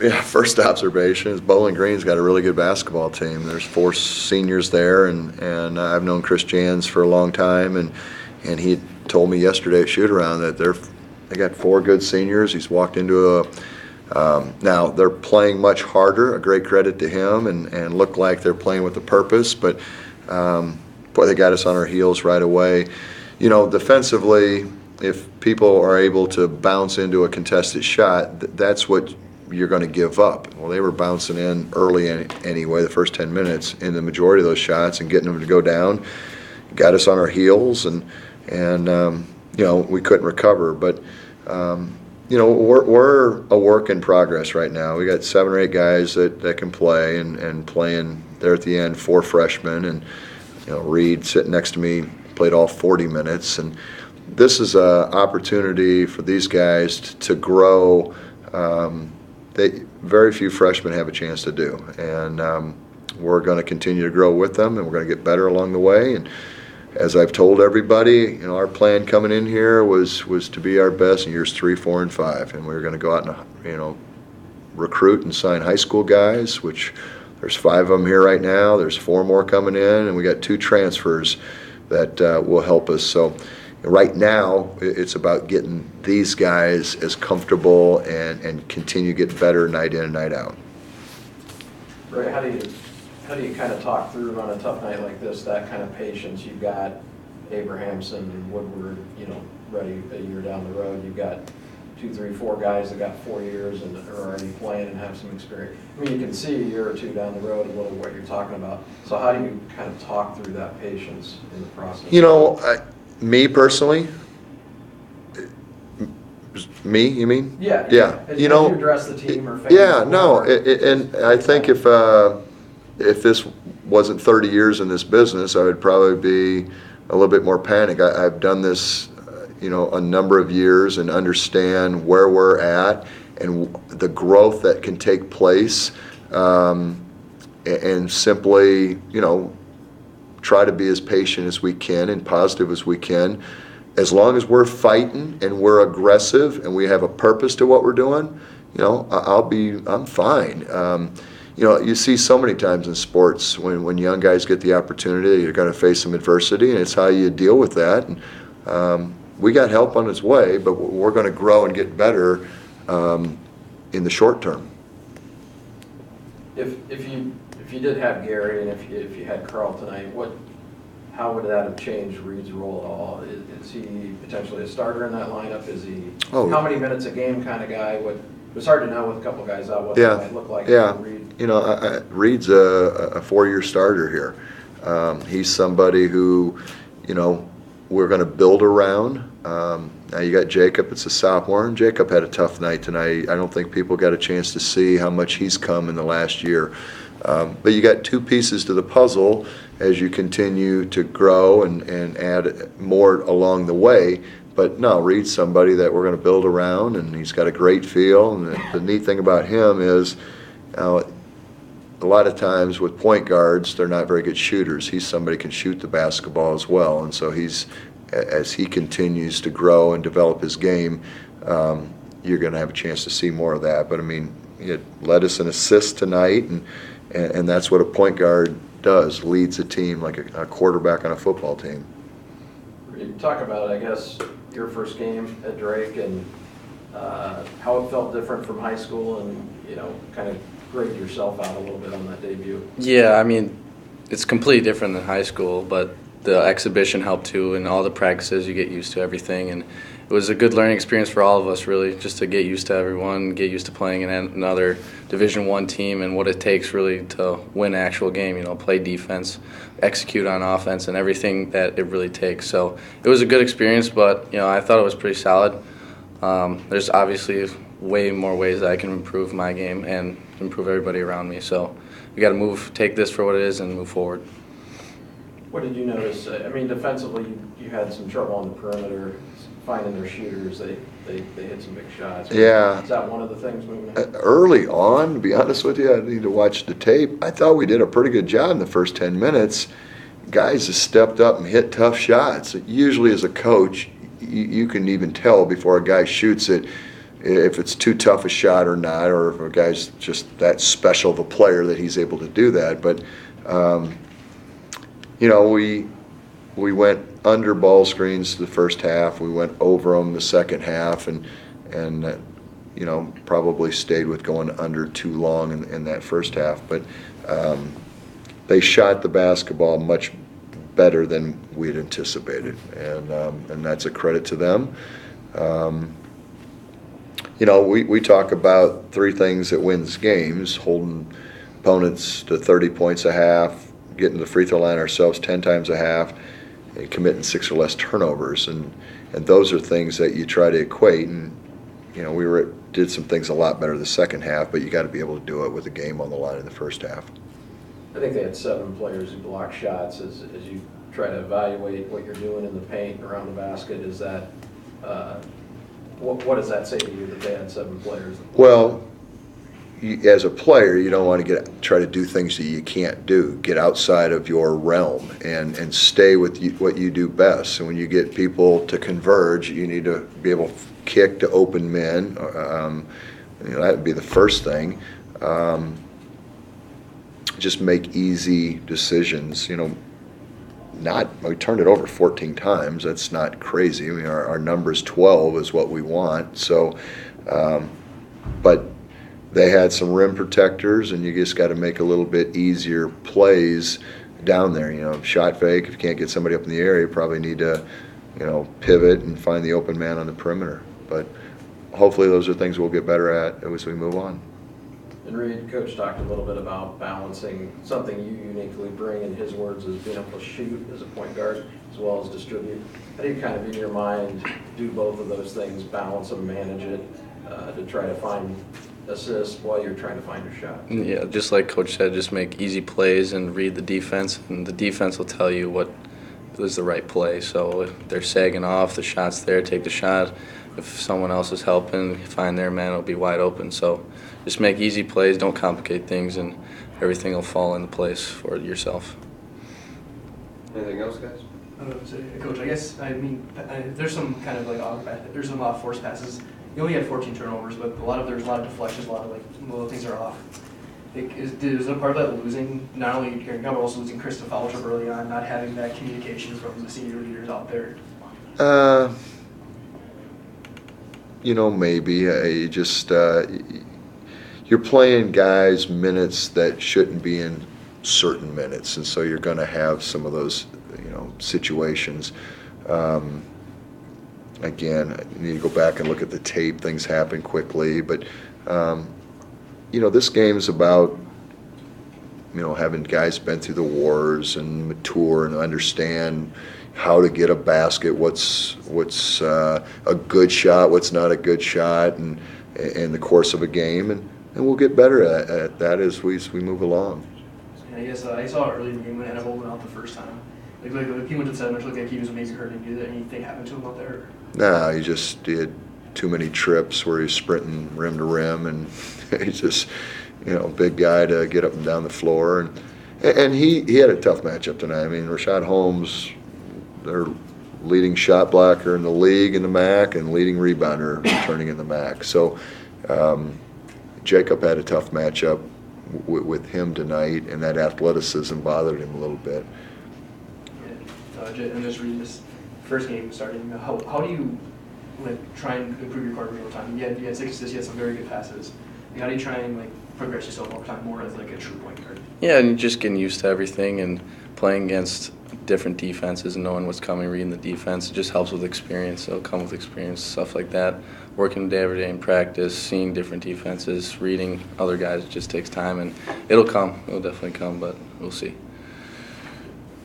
Yeah, first observation is Bowling Green's got a really good basketball team. There's 4 seniors there, and I've known Chris Jans for a long time, and he told me yesterday at shoot-around that they got 4 good seniors. He's walked into now they're playing much harder, a great credit to him, and look like they're playing with a purpose, but boy, they got us on our heels right away. You know, defensively, if people are able to bounce into a contested shot, that's what you're going to give up. Well, they were bouncing in early anyway, the first 10 minutes, in the majority of those shots, and getting them to go down got us on our heels, and you know, we couldn't recover. But you know, we're a work in progress right now. We got 7 or 8 guys that can play, and playing there at the end, 4 freshmen, and you know, Reed sitting next to me played all 40 minutes, and this is an opportunity for these guys to grow. Very few freshmen have a chance to do, and we're going to continue to grow with them, and we're going to get better along the way. And as I've told everybody, you know, our plan coming in here was to be our best in years 3, 4, and 5, and we were going to go out and, you know, recruit and sign high school guys, which there's 5 of them here right now. There's 4 more coming in, and we got 2 transfers that will help us. So right now, it's about getting these guys as comfortable and continue to get better night in and night out. Ray, how do you kind of talk through on a tough night like this, that kind of patience? You've got Abrahamson and Woodward, you know, ready a year down the road. You've got 2, 3, 4 guys that got 4 years and are already playing and have some experience. I mean, you can see a year or 2 down the road a little what you're talking about. So how do you kind of talk through that patience in the process? You know, me personally, me, you mean? Yeah. Yeah. You know, you address the team or yeah, no, and I think if this wasn't 30 years in this business, I would probably be a little bit more panicked. I've done this, you know, a number of years, and understand where we're at and the growth that can take place, and simply, you know, try to be as patient as we can and positive as we can. As long as we're fighting and we're aggressive and we have a purpose to what we're doing, you know, I'm fine. You know, you see so many times in sports when young guys get the opportunity, you're going to face some adversity, and it's how you deal with that. And we got help on its way, but we're going to grow and get better in the short term. If you did have Gary, and if you had Carl tonight, how would that have changed Reed's role at all? Is he potentially a starter in that lineup? Is he how many minutes a game kind of guy? It's hard to know with a couple guys out what that might look like. Yeah, Reed. You know, Reed's a 4-year starter here. He's somebody who, you know, we're going to build around. Now you got Jacob, it's a sophomore, and Jacob had a tough night tonight. I don't think people got a chance to see how much he's come in the last year. But you got 2 pieces to the puzzle as you continue to grow and add more along the way. But no, Reed's somebody that we're going to build around, and he's got a great feel. And the neat thing about him is, a lot of times with point guards, they're not very good shooters. He's somebody who can shoot the basketball as well. And so as he continues to grow and develop his game, you're going to have a chance to see more of that. But I mean, he led us an assist tonight, and that's what a point guard does, leads a team like a quarterback on a football team. You talk about, I guess, your first game at Drake and how it felt different from high school, and, you know, kind of grade yourself out a little bit on that debut. Yeah, I mean, it's completely different than high school, but the exhibition helped too, and all the practices, you get used to everything, and it was a good learning experience for all of us, really, just to get used to everyone, get used to playing in another Division I team, and what it takes really to win an actual game. You know, play defense, execute on offense, and everything that it really takes. So it was a good experience, but you know, I thought it was pretty solid. There's obviously way more ways that I can improve my game and improve everybody around me. So we got to take this for what it is, and move forward. What did you notice? I mean, defensively, you had some trouble on the perimeter, finding their shooters. They hit some big shots. Yeah. Is that one of the things moving ahead? Early on, to be honest with you, I need to watch the tape. I thought we did a pretty good job in the first 10 minutes. Guys have stepped up and hit tough shots. Usually as a coach, you can even tell before a guy shoots it, if it's too tough a shot or not, or if a guy's just that special of a player that he's able to do that. But we went under ball screens the first half. We went over them the second half, and probably stayed with going under too long in that first half. But they shot the basketball much better than we had anticipated, and that's a credit to them. We talk about three things that wins games: holding opponents to 30 points a half, getting to the free throw line ourselves 10 times a half, and committing 6 or less turnovers. And those are things that you try to equate. And we did some things a lot better the second half, but you got to be able to do it with a game on the line in the first half. I think they had 7 players who blocked shots. As you try to evaluate what you're doing in the paint and around the basket, is that what does that say to you that they had 7 players? Well, as a player, you don't want to try to do things that you can't do. Get outside of your realm and stay with what you do best. And when you get people to converge, you need to be able to kick to open men. That would be the first thing. Just make easy decisions. We turned it over 14 times. That's not crazy. I mean, our number's 12 is what we want. So, but they had some rim protectors, and you just got to make a little bit easier plays down there. Shot fake. If you can't get somebody up in the air, you probably need to, pivot and find the open man on the perimeter. But hopefully those are things we'll get better at as we move on. And Reed, Coach talked a little bit about balancing something you uniquely bring, in his words, is being able to shoot as a point guard as well as distribute. How do you kind of, in your mind, do both of those things, balance them, manage it, to try to find assists while you're trying to find your shot? Yeah, just like Coach said, just make easy plays and read the defense, and the defense will tell you what is the right play. So if they're sagging off, the shot's there, take the shot. If someone else is helping, find their man, it'll be wide open. So just make easy plays, don't complicate things, and everything will fall into place for yourself. Anything else, guys? Coach, there's some kind of there's some forced passes. You only had 14 turnovers, but there's a lot of deflections, a lot of little things are off. Is a part of that losing, not only Aaron Gunn, but also losing Chris to foul trip early on, not having that communication from the senior leaders out there? Maybe. You're playing guys minutes that shouldn't be in certain minutes, and so you're going to have some of those, situations. Again, you need to go back and look at the tape. Things happen quickly, but this game's about having guys been through the wars and mature and understand how to get a basket, what's a good shot, what's not a good shot, and in the course of a game, and we'll get better at that as we move along. And I guess I saw early in the game when Annabelle went out the first time. He went to the 7, looked like he was maybe hurting. Did anything happen to him out there? No, he had too many trips where he's sprinting rim to rim, and he's just big guy to get up and down the floor, and he had a tough matchup tonight. I mean, Rashad Holmes, their leading shot blocker in the league in the MAC and leading rebounder returning in the MAC. So Jacob had a tough matchup with him tonight, and that athleticism bothered him a little bit. And just reading this first game starting, how do you try and improve your court real time? You had 6 assists, you had some very good passes. How do you try and progress yourself over time more as a true point guard? Yeah, and just getting used to everything and playing against different defenses and knowing what's coming, reading the defense. It just helps with experience. It'll come with experience, stuff like that. Working day every day in practice, seeing different defenses, reading other guys, it just takes time, and it'll come. It'll definitely come, but we'll see.